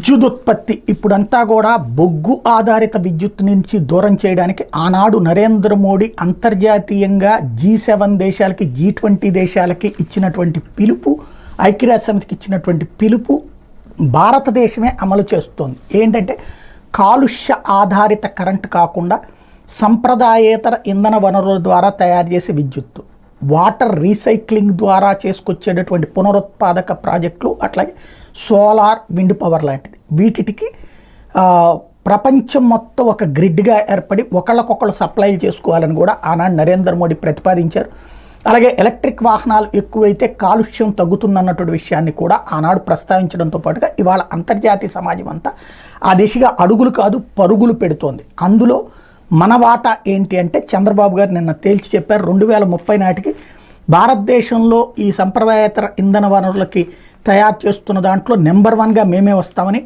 విద్యుదుత్పత్తి ఇప్పుడంతా కూడా బొగ్గు ఆధారిత విద్యుత్ నుంచి దూరం చేయడానికి ఆనాడు నరేంద్ర మోడీ అంతర్జాతీయంగా G7 దేశాలకి G20 దేశాలకి ఇచ్చినటువంటి పిలుపు, ఐక్యరాజ్య సమితికి ఇచ్చినటువంటి పిలుపు భారతదేశమే అమలు చేస్తోంది. ఏంటంటే కాలుష్య ఆధారిత కరెంటు కాకుండా సంప్రదాయేతర ఇంధన వనరుల ద్వారా తయారు చేసే విద్యుత్తు, వాటర్ రీసైక్లింగ్ ద్వారా చేసుకొచ్చేటటువంటి పునరుత్పాదక ప్రాజెక్టులు, అట్లాగే సోలార్, విండ్ పవర్ లాంటిది, వీటికి ప్రపంచం మొత్తం ఒక గ్రిడ్గా ఏర్పడి ఒకళ్ళకొకళ్ళు సప్లైలు చేసుకోవాలని కూడా ఆనాడు నరేంద్ర మోడీ ప్రతిపాదించారు. అలాగే ఎలక్ట్రిక్ వాహనాలు ఎక్కువైతే కాలుష్యం తగ్గుతుందన్నటువంటి విషయాన్ని కూడా ఆనాడు ప్రస్తావించడంతో పాటుగా ఇవాళ అంతర్జాతీయ సమాజం అంతా ఆ దిశగా అడుగులు కాదు పరుగులు పెడుతోంది. అందులో మన వాటా ఏంటి అంటే చంద్రబాబు గారు నిన్న తేల్చి చెప్పారు, 2030 నాటికి భారతదేశంలో ఈ సంప్రదాయేతర ఇంధన వనరులకి తయారు చేస్తున్న దాంట్లో నెంబర్ 1గా మేమే వస్తామని,